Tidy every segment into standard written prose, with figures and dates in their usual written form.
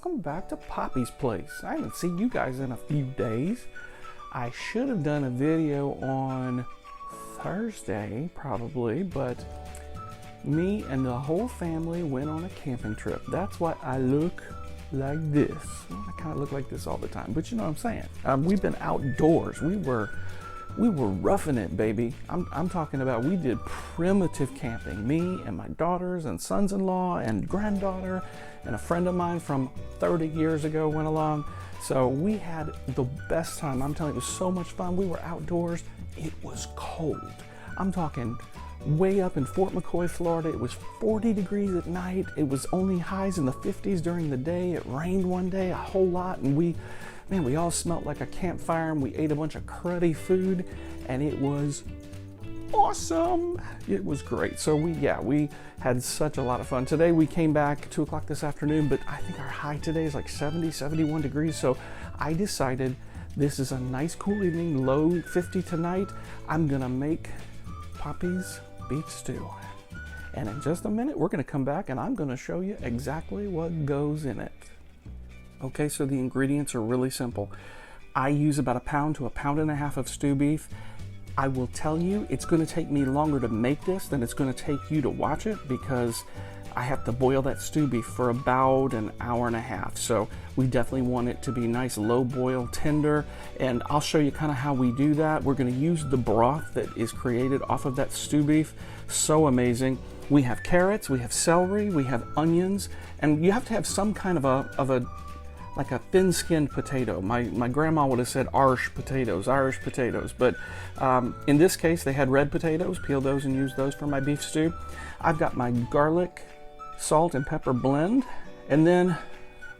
welcome back to Poppy's Place. I haven't seen you guys in a few days. I should have done a video on Thursday, probably, but me and the whole family went on a camping trip. That's why I look like this. Well, I kind of look like this all the time, but you know what I'm saying. We've been outdoors. We were roughing it, baby. I'm talking about we did primitive camping. Me and my daughters and sons-in-law and granddaughter and a friend of mine from 30 years ago went along. So we had the best time. I'm telling you, it was so much fun. We were outdoors. It was cold. I'm talking way up in Fort McCoy, Florida. It was 40 degrees at night. It was only highs in the 50s during the day. It rained one day a whole lot, and we all smelled like a campfire, and we ate a bunch of cruddy food, and it was awesome. It was great. So we had such a lot of fun. Today we came back 2 o'clock this afternoon, but I think our high today is like 70, 71 degrees. So I decided this is a nice cool evening, low 50 tonight. I'm gonna make Poppy's beef stew. And in just a minute, we're gonna come back and I'm gonna show you exactly what goes in it. Okay, so the ingredients are really simple. I use about 1 pound to 1.5 pounds of stew beef. I will tell you, it's going to take me longer to make this than it's going to take you to watch it, because I have to boil that stew beef for about 1.5 hours. So we definitely want it to be nice, low boil, tender, and I'll show you kind of how we do that. We're going to use the broth that is created off of that stew beef. So amazing. We have carrots, we have celery, we have onions, and you have to have some kind of a like a thin-skinned potato. My grandma would have said Irish potatoes, but in this case they had red potatoes. Peel those and use those for my beef stew. I've got my garlic, salt, and pepper blend, and then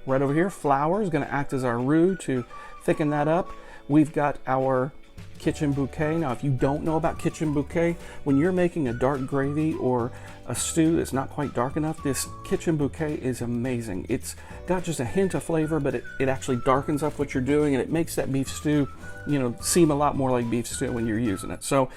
right over here, flour is going to act as our roux to thicken that up. We've got our kitchen bouquet. Now, if you don't know about kitchen bouquet, when you're making a dark gravy or a stew that's not quite dark enough, this kitchen bouquet is amazing. It's got just a hint of flavor, but it actually darkens up what you're doing, and it makes that beef stew, seem a lot more like beef stew when you're using it. So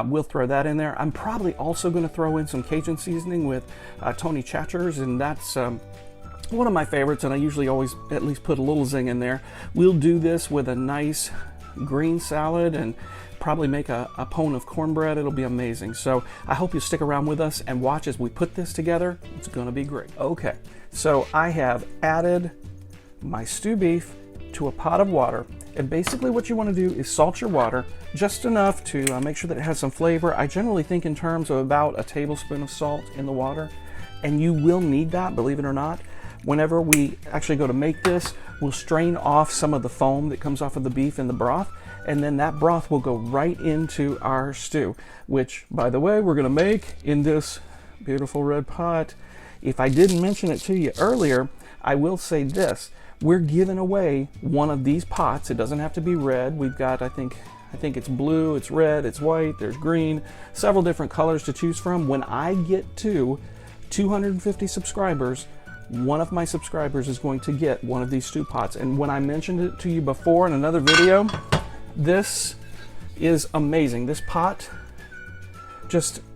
we'll throw that in there. I'm probably also going to throw in some Cajun seasoning with Tony Chacher's, and that's one of my favorites, and I usually always at least put a little zing in there. We'll do this with a nice green salad and probably make a pone of cornbread. It'll be amazing. So I hope you stick around with us and watch as we put this together. It's gonna be great. Okay, so I have added my stew beef to a pot of water, and basically what you want to do is salt your water just enough to make sure that it has some flavor. I generally think in terms of about 1 tablespoon of salt in the water, and you will need that, believe it or not. Whenever we actually go to make this, we'll strain off some of the foam that comes off of the beef in the broth, and then that broth will go right into our stew, which, by the way, we're going to make in this beautiful red pot. If I didn't mention it to you earlier, I will say this. We're giving away one of these pots. It doesn't have to be red. We've got, I think it's blue, it's red, it's white, there's green, several different colors to choose from. When I get to 250 subscribers, one of my subscribers is going to get one of these stew pots. And when I mentioned it to you before in another video, this is amazing. This pot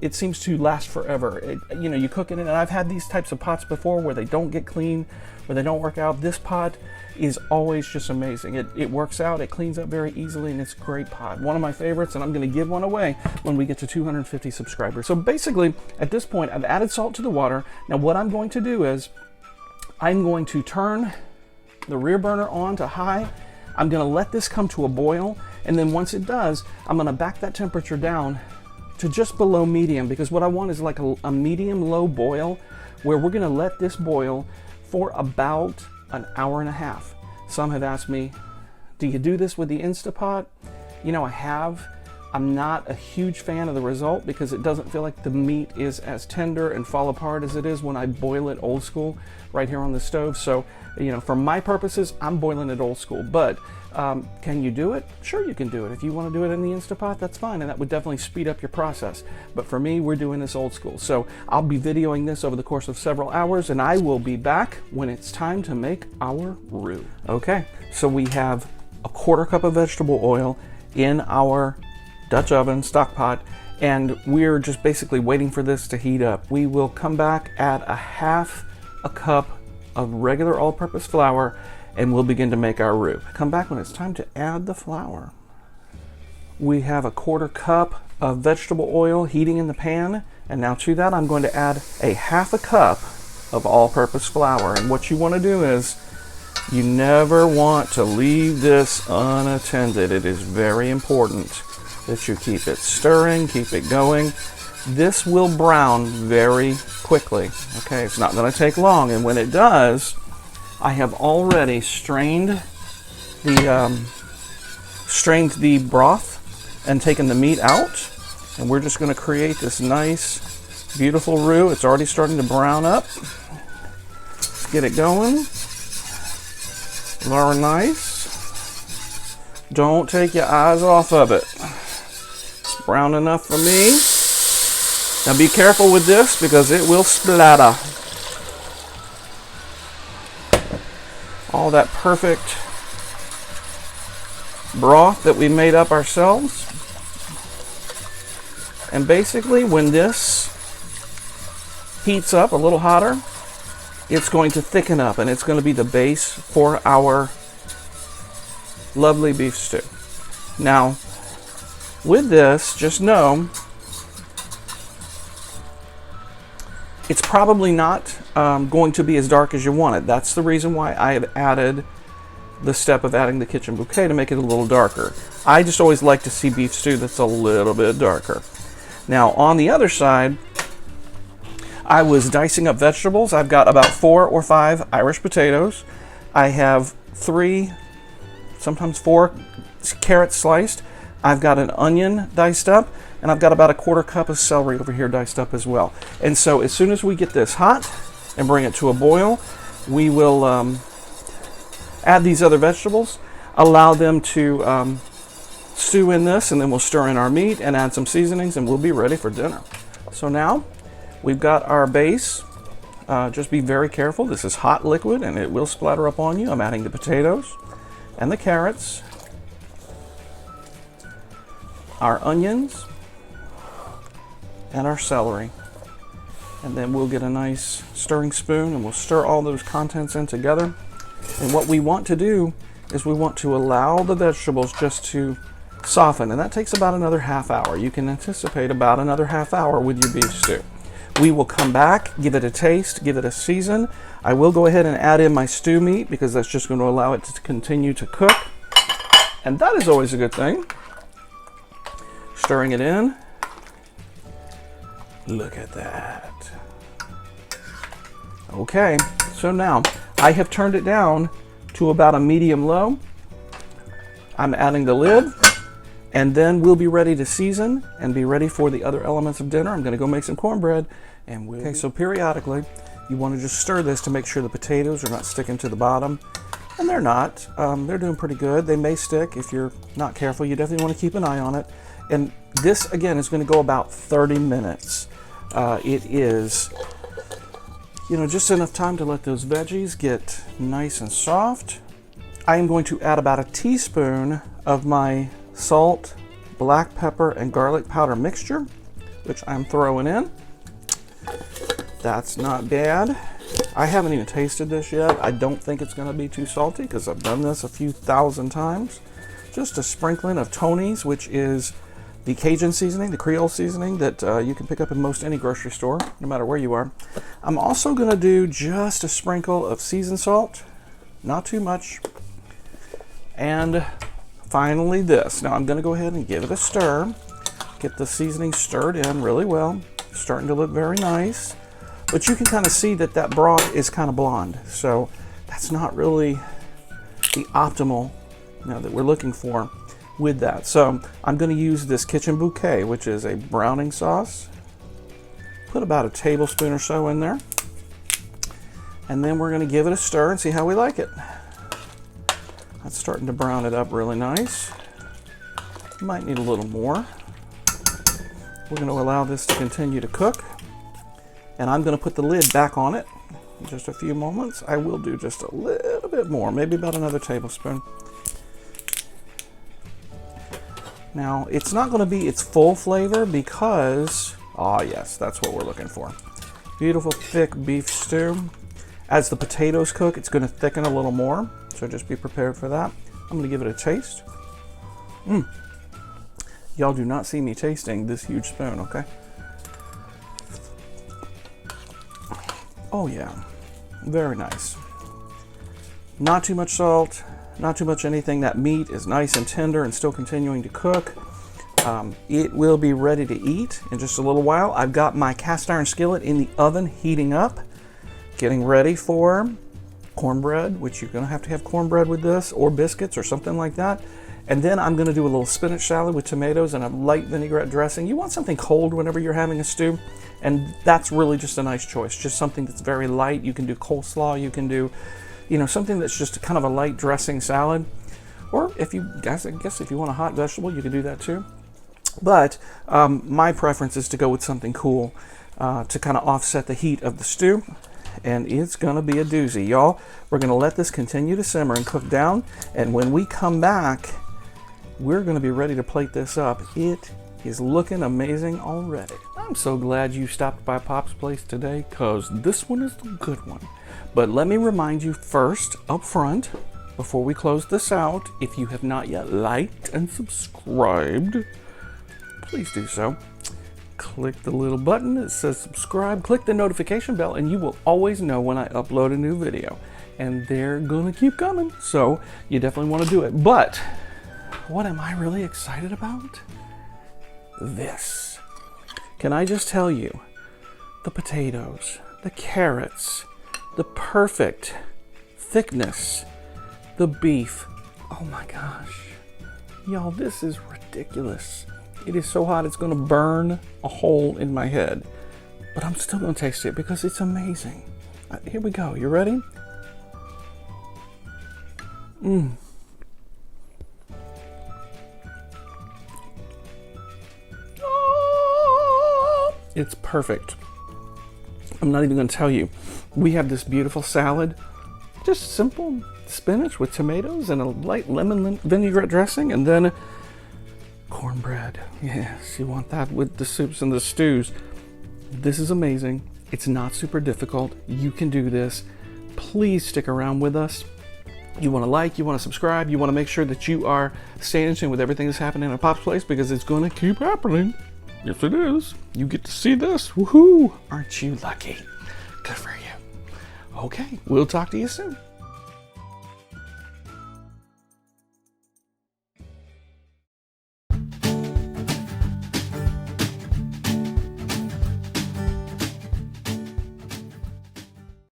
it seems to last forever. You cook in it, and I've had these types of pots before where they don't get clean, where they don't work out. This pot is always just amazing. It works out, it cleans up very easily, and it's a great pot. One of my favorites, and I'm going to give one away when we get to 250 subscribers. So basically, at this point, I've added salt to the water. Now what I'm going to do is I'm going to turn the rear burner on to high. I'm going to let this come to a boil, and then once it does, I'm going to back that temperature down to just below medium, because what I want is like a medium-low boil, where we're going to let this boil for about 1.5 hours. Some have asked me, do you do this with the Instapot? I have. I'm not a huge fan of the result, because it doesn't feel like the meat is as tender and fall apart as it is when I boil it old school right here on the stove. So, for my purposes, I'm boiling it old school. But can you do it? Sure, you can do it. If you want to do it in the Instapot, that's fine, and that would definitely speed up your process. But for me, we're doing this old school. So I'll be videoing this over the course of several hours, and I will be back when it's time to make our roux. Okay, so we have 1/4 cup of vegetable oil in our Dutch oven, stock pot, and we're just basically waiting for this to heat up. We will come back at 1/2 cup of regular all-purpose flour, and we'll begin to make our roux. Come back when it's time to add the flour. We have a 1/4 cup of vegetable oil heating in the pan, and now to that I'm going to add a 1/2 cup of all-purpose flour. And what you want to do is you never want to leave this unattended. It is very important that you keep it stirring, keep it going. This will brown very quickly. Okay, it's not going to take long, and when it does, I have already strained the broth and taken the meat out, and we're just going to create this nice, beautiful roux. It's already starting to brown up. Let's get it going. Very nice. Don't take your eyes off of it. It's brown enough for me. Now be careful with this because it will splatter. All that perfect broth that we made up ourselves. And basically when this heats up a little hotter, it's going to thicken up, and it's going to be the base for our lovely beef stew. Now, with this, just know it's probably not going to be as dark as you want it. That's the reason why I have added the step of adding the kitchen bouquet to make it a little darker. I just always like to see beef stew that's a little bit darker. Now, on the other side, I was dicing up vegetables. I've got about 4 or 5 Irish potatoes. I have 3, sometimes 4 carrots sliced. I've got an onion diced up, and I've got about a 1/4 cup of celery over here diced up as well. And so as soon as we get this hot and bring it to a boil, we will add these other vegetables, allow them to stew in this, and then we'll stir in our meat and add some seasonings, and we'll be ready for dinner. So now we've got our base. Just be very careful. This is hot liquid and it will splatter up on you. I'm adding the potatoes and the carrots, our onions, and our celery. And then we'll get a nice stirring spoon and we'll stir all those contents in together. And what we want to do is we want to allow the vegetables just to soften, and that takes about another half hour. You can anticipate about another half hour with your beef stew. We will come back, give it a taste, give it a season. I will go ahead and add in my stew meat because that's just going to allow it to continue to cook. And that is always a good thing. Stirring it in. Look at that. Okay, so now I have turned it down to about a medium low. I'm adding the lid, and then we'll be ready to season and be ready for the other elements of dinner. I'm going to go make some cornbread, and okay, so periodically you want to just stir this to make sure the potatoes are not sticking to the bottom, and they're not. They're doing pretty good. They may stick if you're not careful. You definitely want to keep an eye on it. And this again is going to go about 30 minutes. It is, just enough time to let those veggies get nice and soft. I am going to add about a teaspoon of my salt, black pepper, and garlic powder mixture, which I'm throwing in. That's not bad. I haven't even tasted this yet. I don't think it's going to be too salty because I've done this a few thousand times. Just a sprinkling of Tony's, which is the Cajun seasoning, the Creole seasoning that you can pick up in most any grocery store, no matter where you are. I'm also going to do just a sprinkle of seasoned salt, not too much. And finally this. Now I'm going to go ahead and give it a stir. Get the seasoning stirred in really well. It's starting to look very nice. But you can kind of see that that broth is kind of blonde. So that's not really the optimal that we're looking for with that. So I'm going to use this kitchen bouquet, which is a browning sauce. Put about a tablespoon or so in there. And then we're going to give it a stir and see how we like it. That's starting to brown it up really nice. Might need a little more. We're going to allow this to continue to cook. And I'm going to put the lid back on it in just a few moments. I will do just a little bit more, maybe about another tablespoon. Now, it's not going to be its full flavor because, yes, that's what we're looking for. Beautiful thick beef stew. As the potatoes cook, it's going to thicken a little more, so just be prepared for that. I'm going to give it a taste. Y'all do not see me tasting this huge spoon, okay? Oh yeah, very nice. Not too much salt, not too much anything. That meat is nice and tender and still continuing to cook. It will be ready to eat in just a little while. I've got my cast iron skillet in the oven heating up, getting ready for cornbread, which you're going to have cornbread with this, or biscuits or something like that. And then I'm going to do a little spinach salad with tomatoes and a light vinaigrette dressing. You want something cold whenever you're having a stew, and that's really just a nice choice. Just something that's very light. You can do coleslaw. You can do, something that's just kind of a light dressing salad. Or if you guys, I guess if you want a hot vegetable, you can do that too. But my preference is to go with something cool to kind of offset the heat of the stew. And it's going to be a doozy, y'all. We're going to let this continue to simmer and cook down. And when we come back, we're going to be ready to plate this up. It is looking amazing already. I'm so glad you stopped by Pop's Place today, because this one is the good one. But let me remind you first, up front, before we close this out, if you have not yet liked and subscribed, please do so. Click the little button that says subscribe, click the notification bell, and you will always know when I upload a new video. And they're gonna keep coming, so you definitely want to do it. But what am I really excited about? This. Can I just tell you, the potatoes, the carrots, the perfect thickness, the beef. Oh my gosh. Y'all, this is ridiculous. It is so hot it's going to burn a hole in my head. But I'm still going to taste it because it's amazing. Here we go. You ready? It's perfect. I'm not even going to tell you. We have this beautiful salad. Just simple spinach with tomatoes and a light lemon vinaigrette dressing, and then cornbread. Yes, you want that with the soups and the stews. This is amazing. It's not super difficult. You can do this. Please stick around with us. You want to like, you want to subscribe, you want to make sure that you are staying in tune with everything that's happening at Pop's Place, because it's going to keep happening. Yes, it is. You get to see this. Woohoo! Aren't you lucky? Good for you. Okay, we'll talk to you soon.